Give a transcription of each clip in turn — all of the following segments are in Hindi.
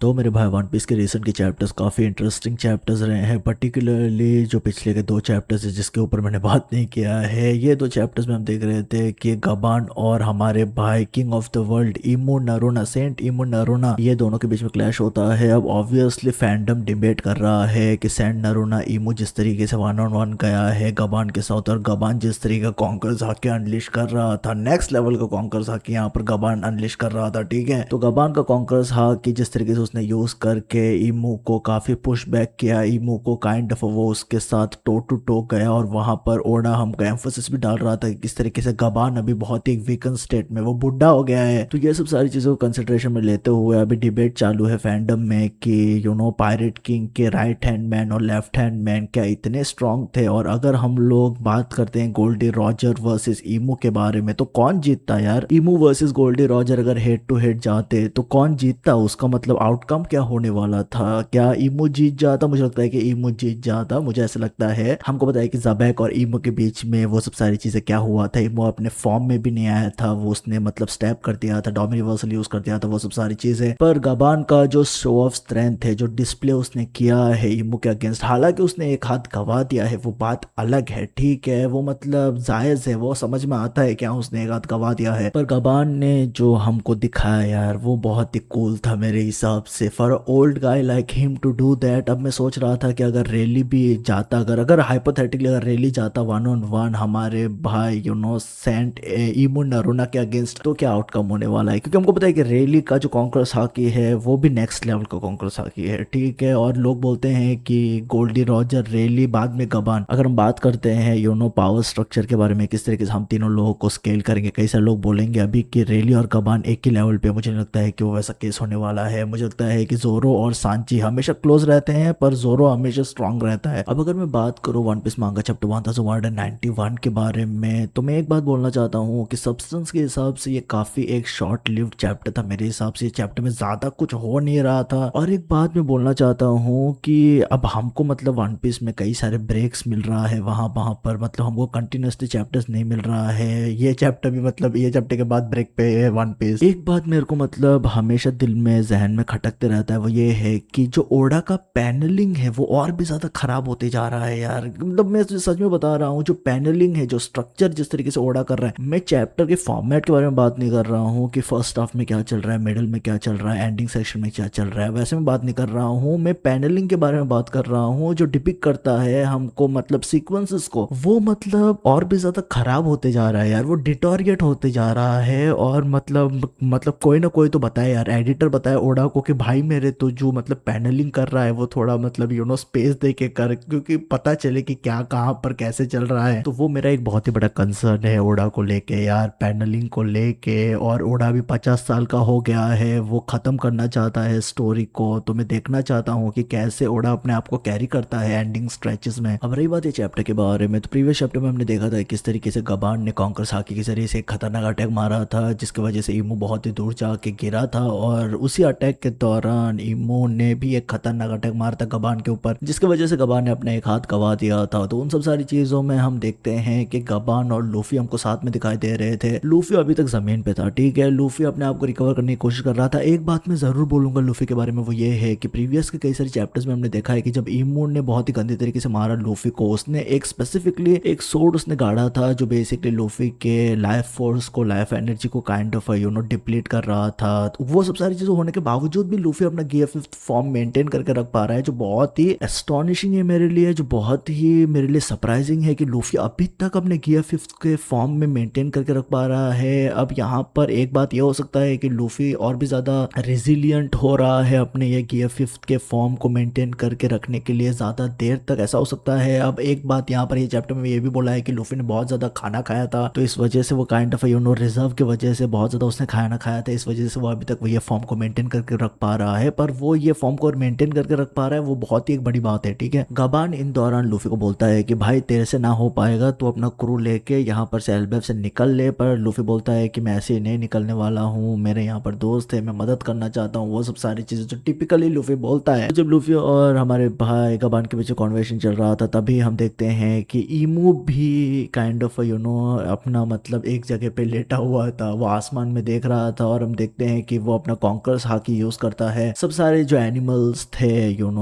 तो मेरे भाई वन पीस के रिसेंट के चैप्टर्स काफ़ी इंटरेस्टिंग चैप्टर्स रहे हैं, पर्टिकुलरली जो पिछले के दो चैप्टर्स है जिसके ऊपर मैंने बात नहीं किया है। ये दो चैप्टर्स में हम देख रहे थे कि गबान और हमारे भाई किंग ऑफ द वर्ल्ड इमू नरोना, सेंट इमू नरोना, ये दोनों के बीच में क्लैश होता है। अब ऑब्वियसली फैंडम डिबेट कर रहा है कि सेंट नरोना इमू जिस तरीके से वन ऑन वन गया है गबान के साथ, और गबान जिस तरीके का कॉन्कर्स हाकी अनलिश कर रहा था, नेक्स्ट लेवल का कॉन्कर्स हाकी यहाँ पर गबान अनलिश कर रहा था। ठीक है, तो गबान का कॉन्कर्स हाकी जिस तरीके से उसने यूज करके इमू को काफी पुश बैक किया, इमू को काइंड ऑफ वो उसके साथ टो टू टो गया, और वहां पर ओडा हमको एम्फोसिस भी डाल रहा था कि किस तरीके से गबान अभी बहुत ही वीकन स्टेट में, वो बुढ़ा हो गया है। तो ये सब सारी चीजों को कंसिडरेशन में लेते हुए अभी डिबेट चालू है फैंडम में कि पायरेट किंग के राइट हैंड मैन और लेफ्ट हैंड मैन क्या इतने स्ट्रांग थे। और अगर हम लोग बात करते हैं गोल्डी रॉजर वर्सेस इमू के बारे में, तो कौन जीतता यार? इमू वर्सेस गोल्डी रॉजर अगर हेड टू हेड जाते तो कौन जीतता? उसका मतलब आउटकम क्या होने वाला था? क्या इमू जीत जाता? मुझे लगता है कि इमू जीत जाता, मुझे ऐसा लगता है। हमको पता है कि ज़बैक और इमू के बीच में वो सब सारी चीजें क्या हुआ था। इमू अपने फॉर्म में भी नहीं आया था, वो उसने मतलब स्टेप कर दिया था, डोमी रिवर्सल यूज कर दिया था, वो सब सारी चीजें। पर गबान का जो शो ऑफ स्ट्रेंथ है, जो डिस्प्ले उसने किया है इमू के अगेंस्ट, हालांकि उसने एक हाथ गवा दिया है, वो बात अलग है, ठीक है, वो मतलब जायज है, वो समझ में आता है क्या उसने एक हाथ गवा दिया है। पर गबान ने जो हमको दिखाया यार, वो बहुत ही कूल था मेरे हिसाब से, for old guy like him to do that. अब मैं सोच रहा था कि अगर रैली भी जाता, अगर हाइपोथेटिकली अगर रैली जाता वन ऑन वन हमारे भाई सेंट इमू नरोना के अगेंस्ट, तो क्या आउटकम होने वाला है? क्योंकि हमको पता है कि रैली का जो कॉन्करस हाकी है वो भी नेक्स्ट लेवल का कॉन्करस हाकी है, ठीक है। और लोग बोलते हैं कि गोल्डी रॉजर, रैली, बाद में गबान। अगर हम बात करते हैं पावर स्ट्रक्चर के बारे में, किस तरीके से हम तीनों लोगों को स्केल करेंगे, कई सारे लोग बोलेंगे अभी कि रैली और गबान एक ही लेवल पे। मुझे नहीं लगता है कि वो वैसा केस होने वाला है। मुझे लगता है कि जोरो और सांची हमेशा क्लोज रहते हैं, पर जोरो हमेशा स्ट्रांग रहता है। अब अगर मैं बात करूं वन पीस मांगा चैप्टर 1191 के बारे में, तो मैं एक बात बोलना चाहता हूँ कि सब्सटेंस के हिसाब से ये काफी एक शॉर्ट लिव्ड चैप्टर था। मेरे हिसाब से चैप्टर में ज्यादा कुछ हो नहीं रहा था। और एक बात मैं बोलना चाहता हूँ कि अब हमको मतलब वन पीस में कई सारे ब्रेक्स मिल रहा है, वहां वहां पर मतलब हमको कंटिन्यूसली चैप्टर्स नहीं मिल रहा है। ये चैप्टर भी मतलब ये चैप्टर के बाद ब्रेक पे है वन पीस। एक बात मेरे को मतलब हमेशा दिल में जहन में खटकते रहता है, वो ये है कि जो ओडा का पैनलिंग है वो और भी ज्यादा खराब होते जा रहा है यार। मतलब मैं सच में बता रहा हूँ, जो पैनलिंग है, जो स्ट्रक्चर जिस तरीके से ओडा कर रहा है, मैं चैप्टर के फॉर्मेट के बारे में बात नहीं कर रहा हूँ कि फर्स्ट हाफ में क्या चल रहा है, मिडिल में क्या चल रहा है, एंडिंग सेक्शन में क्या चल रहा है, वैसे में बात नहीं कर रहा हूँ। मैं पैनलिंग के बारे में बात कर रहा हूँ, जो डिपिक्ट करता है हमको मतलब सीक्वेंसेस को, वो मतलब और भी ज्यादा खराब होते जा रहा है यार, वो डिटोरिएट होते जा रहा है। और मतलब कोई ना कोई तो बताए यार, एडिटर बताए ओडा को कि भाई मेरे तो जो मतलब पैनलिंग कर रहा है वो थोड़ा मतलब स्पेस दे के कर, क्योंकि पता चले कि क्या कहाँ पर कैसे चल रहा है। तो वो मेरा एक बहुत ही बड़ा कंसर्न है ओडा को लेके यार, पैनलिंग को लेके। और ओडा भी 50 साल का हो गया है, वो खत्म करना चाहता है स्टोरी को। तो मैं देखना चाहता हूँ कि कैसे ओडा अपने आप को कैरी करता है एंडिंग स्ट्रेचेस में। अब रही बात ये चैप्टर के बारे में, तो प्रीवियस चैप्टर में हमने देखा था किस तरीके से गबान ने कॉन्कर साकी के जरिए से एक खतरनाक अटैक मारा था, जिसकी वजह से इमू बहुत ही दूर जाके गिरा था। और उसी अटैक के दौरान इमू ने भी एक खतरनाक अटैक मारा था गबान के ऊपर, जिसकी वजह से गबान ने अपना एक हाथ गवा दिया था। तो उन सब सारी चीजों में हम देखते हैं कि गबान और लूफी हमको साथ में दिखाई दे रहे थे। लूफी अभी तक जमीन पे था, ठीक है, लूफी अपने आप को रिकवर करने की कोशिश कर रहा था। एक बात मैं जरूर बोलूंगा लूफी के बारे में, वो ये है कि प्रीवियस के कई सारे चैप्टर्स में हमने देखा है कि जब इमू ने बहुत ही गंदे तरीके से मारा लूफी को, उसने एक स्पेसिफिकली एक सोर्ड उसने गाड़ा था जो बेसिकली लूफी के लाइफ फोर्स को, लाइफ एनर्जी को काइंड ऑफ डिप्लीट कर रहा था। तो वो सब सारी चीजें होने के बावजूद भी लूफी अपना गियर फिफ्थ फॉर्म मेंटेन करके रख पा रहा है, जो बहुत ही एस्टॉनिशिंग है मेरे लिए, जो बहुत ही मेरे लिए सरप्राइजिंग है कि लूफी अभी तक अपने गियर फिफ्थ के फॉर्म में मेंटेन करके रख पा रहा है। अब यहाँ पर एक बात यह हो सकता है कि लूफी और भी ज्यादा रेजिलियंट हो रहा है अपने ये गियर फिफ्थ के फॉर्म को मेंटेन करके रखने के लिए ज्यादा देर तक, ऐसा हो सकता है। अब एक बात यहाँ पर ये चैप्टर में ये भी बोला है कि लूफी ने बहुत ज्यादा खाना खाया था, तो इस वजह से वो काइंड ऑफ रिजर्व की वजह से बहुत ज्यादा उसने खाना खाया था, इस वजह से वो अभी तक वो ये फॉर्म को मेंटेन करके रख पा रहा है। पर वो ये फॉर्म को मेंटेन करके रख पा रहा है, वो बहुत ही एक बड़ी बात है, ठीक है। गबान इन दौरान लूफी को बोलता है कि भाई तेरे से ना हो पाएगा, तो अपना क्रू लेके यहाँ पर से एल्बेफ से निकल ले। पर लूफी बोलता है कि मैं ऐसे ही नहीं निकलने वाला हूँ, मेरे यहाँ पर दोस्त है, मैं मदद करना चाहता हूँ, वो सब सारी चीजें जो टिपिकली लूफी बोलता है। जब लूफी और हमारे भाई गबान के पीछे कॉन्वर्सेशन चल रहा था, तभी हम देखते हैं कि ईमू भी काइंड ऑफ अपना मतलब एक जगह पे लेटा हुआ था, वो आसमान में देख रहा था। और हम देखते हैं कि वो अपना कॉन्कर्स हाकी यूज कर करता है। सब सारे जो एनिमल्स थे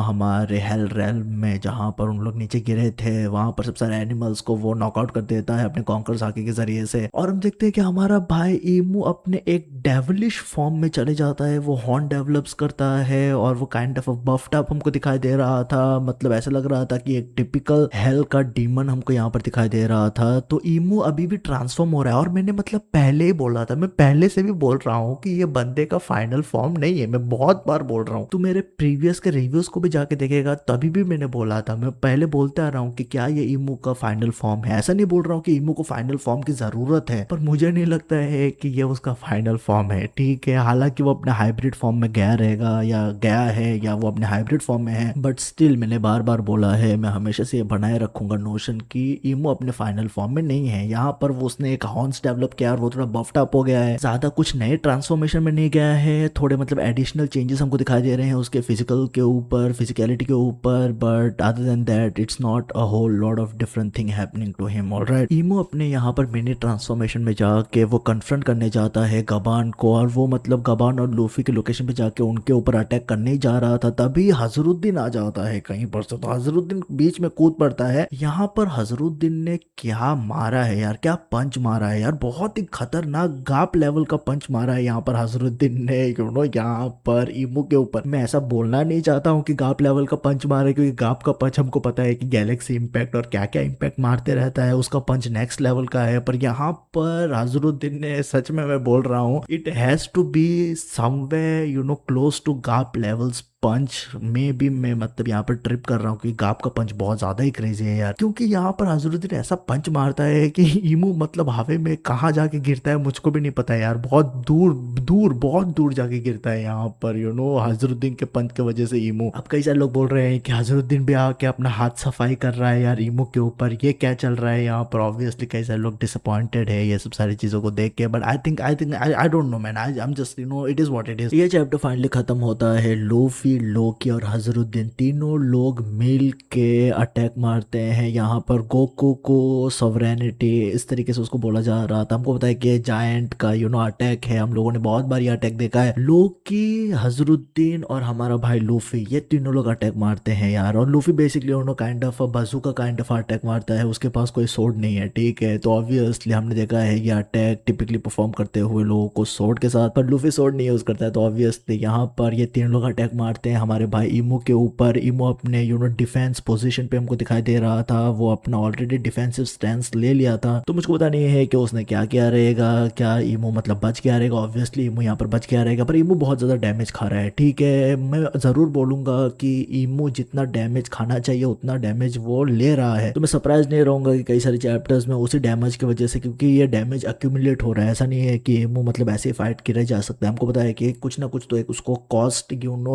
हमारे हेल रेल्म में जहाँ पर उन लोग नीचे गिरे थे, वहां पर सब सारे एनिमल्स को वो नॉकआउट कर देता है अपने कॉन्कर साकी के जरिए से। और हम देखते हैं कि हमारा भाई ईमू अपने एक डेविलिश फॉर्म में चले जाता है, वो हॉर्न डेवलप्स करता है और वो काइंड ऑफ बफ्ड अप हमको दिखाई दे रहा था। मतलब ऐसा लग रहा था कि एक टिपिकल हेल का डीमन हमको यहाँ पर दिखाई दे रहा था। तो ईमू अभी भी ट्रांसफॉर्म हो रहा है और मैंने मतलब पहले ही बोला था, मैं पहले से भी बोल रहा हूँ कि ये बंदे का फाइनल फॉर्म नहीं है, मैं बहुत बार बोल रहा हूँ। तो मेरे प्रीवियस के रिव्यूज को भी जाके देखेगा, तभी भी मैंने बोला था, मैं पहले बोलते आ रहा हूँ कि क्या ये ईमू का फाइनल फॉर्म है। ऐसा नहीं बोल रहा हूँ कि ईमू को फाइनल फॉर्म की जरूरत है, पर मुझे नहीं लगता है कि ये उसका फाइनल फॉर्म है। ठीक है, हालांकि वो अपने हाइब्रिड फॉर्म में गया रहेगा या गया है या वो अपने हाइब्रिड फॉर्म में है, बट स्टिल मैंने बार बार बोला है, मैं हमेशा से ये बनाए रखूंगा नोशन की ईमो अपने फाइनल फॉर्म में नहीं है। यहाँ पर वो उसने एक हॉर्न्स डेवलप किया और वो थोड़ा बफ्ड अप हो गया है, ज्यादा कुछ नए ट्रांसफॉर्मेशन में नहीं गया है, थोड़े मतलब एडिशनल चेंजेस हमको दिखाई दे रहे हैं उसके फिजिकल के ऊपर, फिजिकलिटी के ऊपर, but other than that it's not a whole lot of different thing happening to him. Alright, ईमो अपने यहाँ पर मिनी ट्रांसफॉर्मेशन में जाके वो कन्फ्रंट करने जाता है गबान को, और वो मतलब गबान और लूफी के लोकेशन पे जाके उनके ऊपर अटैक करने ही जा रहा था, तभी हजरुद्दीन आ जाता है कहीं पर से। तो हजरुद्दीन बीच में कूद पड़ता है। यहाँ पर हजरुद्दीन ने क्या मारा है यार, क्या पंच मारा है यार, बहुत ही खतरनाक गाप लेवल का पंच मारा है यहाँ पर हजरुद्दीन ने यहाँ पर ईमू के ऊपर। मैं ऐसा बोलना नहीं चाहता हूँ कि गाप लेवल का पंच मारा है, क्योंकि गाप का पंच हमको पता है कि गैलेक्सी इंपैक्ट और क्या क्या इंपैक्ट मारते रहता है, उसका पंच नेक्स्ट लेवल का है। पर यहाँ पर हजरुद्दीन ने, सच में मैं बोल रहा हूँ, it has to be somewhere close to gap levels punch में भी। मैं मतलब यहाँ पर ट्रिप कर रहा हूँ कि गाप का पंच बहुत ज्यादा ही क्रेजी है यार, क्योंकि यहाँ पर हजरुद्दीन ऐसा पंच मारता है कि ईमू मतलब हवा में कहाँ जाके गिरता है मुझको भी नहीं पता यार, बहुत दूर दूर बहुत दूर जाके गिरता है यहाँ पर हजरुद्दीन के पंच की वजह से ईमू। अब कई सारे लोग बोल रहे हैं कि हजरुद्दीन भी आके अपना हाथ सफाई कर रहा है यार ईमू के ऊपर, ये क्या चल रहा है यहाँ पर। ऑब्वियसली कई सारे लोग डिसअपॉइंटेड है ये सब सारी चीजों को देख के, but I don't know man, I am just it is what it is. ये चैप्टर फाइनली खत्म होता है, लूफी, लोकी और हजरुद्दीन तीनों लोग मिल के अटैक मारते हैं यहाँ पर गोकू को। सॉवरेनिटी इस तरीके से उसको बोला जा रहा था, हमको पता है कि जायंट का अटैक है, हम लोगों ने बहुत बार ये अटैक देखा है। लोकी, हजरुद्दीन और हमारा भाई लूफी, ये तीनों लोग अटैक मारते हैं यार। और Luffy basically kind of बाजूका kind of attack मारता है, उसके पास कोई सोर्ड नहीं है, ठीक है। तो ऑब्वियसली हमने देखा है ये अटैक टिपिकली परफॉर्म करते हुए लोगों को सोर्ड के साथ, पर लूफी सोर्ड नहीं यूज करता है। तो ऑब्वियसली यहाँ पर ये तीन लोग अटैक मारते हैं हमारे भाई ईमू के ऊपर। ईमू अपने डिफेंस पोजीशन पे हमको दिखाई दे रहा था, वो अपना ऑलरेडी डिफेंसिव स्टैंड ले लिया था। तो मुझको पता नहीं है कि उसने क्या किया रहेगा, क्या ईमू मतलब बच गया रहेगा। ऑब्वियसली ईमू यहाँ पर बच गया रहेगा, पर ईमू बहुत ज्यादा डैमेज खा रहा है, ठीक है। मैं जरूर बोलूंगा कि ईमू जितना डैमेज खाना चाहिए उतना डैमेज वो ले रहा है। तो मैं सरप्राइज नहीं रहूंगा कि कई सारे चैप्टर्स में उसी डैमेज की वजह से, क्योंकि ये डैमेज अक्यूमुलेट हो रहा है। ऐसा नहीं है कि ईमू मतलब ऐसे ही फाइट किया जा सकता है, हमको पता है कि कुछ ना कुछ तो एक उसको कॉस्ट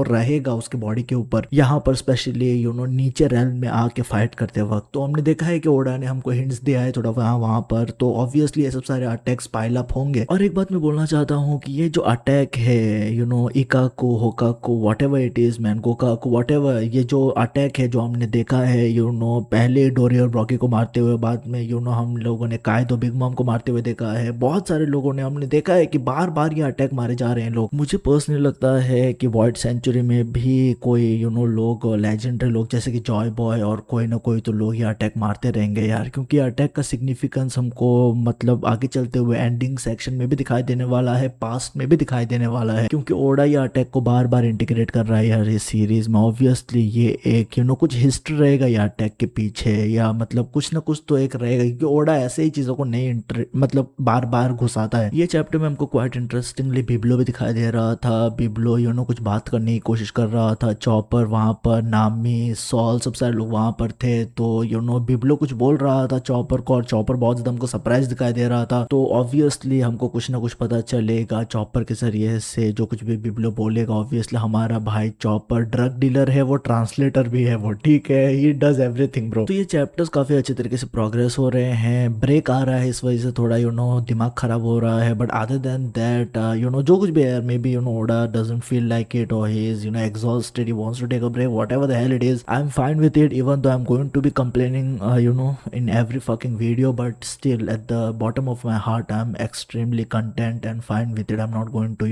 रहेगा उसके बॉडी के ऊपर, यहाँ पर स्पेशली नीचे रेल में आके फाइट करते वक्त। तो हमने देखा है कि ओडा ने हमको हिंट्स दिया है थोड़ा वहां पर, तो ऑब्वियसली ये सब सारे अटैक्स पाइल अप होंगे। और एक बात मैं बोलना चाहता हूँ कि ये जो अटैक है इकाको, होकाको, व्हाटएवर इट इज मैन, गोकाको, व्हाटएवर, ये जो अटैक है जो हमने देखा है पहले डोरी और ब्रॉकी को मारते हुए, बाद में हम लोगों ने कायदो बिग मॉम को मारते हुए देखा है, बहुत सारे लोगों ने हमने देखा है कि बार बार ये अटैक मारे जा रहे हैं लोग। मुझे पर्सनली लगता है कि वॉइड सेंचुरी में भी कोई लोग लेजेंडरी लोग जैसे कि जॉय बॉय और कोई ना कोई तो लोग ये अटैक मारते रहेंगे यार, क्योंकि अटैक का सिग्निफिकेंस हमको मतलब आगे चलते हुए एंडिंग सेक्शन में भी दिखाई देने वाला है, पास्ट में भी दिखाई देने वाला है, क्योंकि ओडा ये अटैक को बार बार इंटीग्रेट कर रहा है यार इस सीरीज में। ऑब्वियसली ये एक कुछ हिस्ट्री रहेगा ये अटैक के पीछे, या मतलब कुछ ना कुछ तो एक रहेगा, क्योंकि ओडा ऐसे ही चीजों को नहीं मतलब बार बार घुसाता है। ये चैप्टर में हमको क्वाइट इंटरेस्टिंगली बिब्लो भी दिखाई दे रहा था। बिब्लो कुछ बात करने की कोशिश कर रहा था, चॉपर वहां पर, नामी, सॉल, सब सारे लोग वहां पर थे। तो बिब्लो कुछ बोल रहा था चॉपर को, और चॉपर बहुत ज्यादा हमको सरप्राइज दिखाई दे रहा था। तो ऑब्वियसली हमको कुछ ना कुछ पता चलेगा चॉपर के जरिए से, जो कुछ भी बिब्लो बोलेगा। ऑब्वियसली हमारा भाई चॉपर ड्रग डीलर है, वो ट्रांसलेटर भी है वो, ठीक है, ही डज एवरीथिंग ब्रो। तो ये चैप्टर्स काफी अच्छे तरीके से प्रोग्रेस हो रहे हैं, ब्रेक आ रहा है इस वजह से थोड़ा दिमाग खराब हो रहा है, बट अदर देन दैट जो कुछ भी है, maybe Oda doesn't feel like it, और he is exhausted, he wants to take a break, whatever the hell it is, I'm fine with it, even though I'm going to be complaining in every fucking video, but still at the bottom of my heart I'm extremely content and fine with it. I'm not going to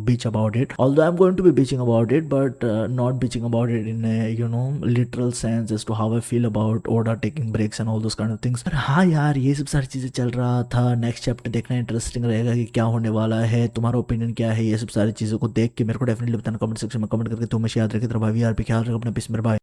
bitch about it, although I'm going to be bitching about it, but not bitching about it in a literal sense as to how I feel about Oda taking breaks and all those kind of things. पर हाँ यार, ये सब सारी चीज़ें चल रहा था। नेक्स्ट चैप्टर देखना इंटरेस्टिंग रहेगा कि क्या होने वाला है। तुम्हारा ओपिनियन क्या है ये सब सारी चीज़ों को देख के? मेरे को डेफिनेटली बताना कमेंट सेक्शन में कमेंट करके। तुम हमेशा याद रखे, तेरा भाई यार पे ख्याल रखो अपना, पीस मेरे भाई।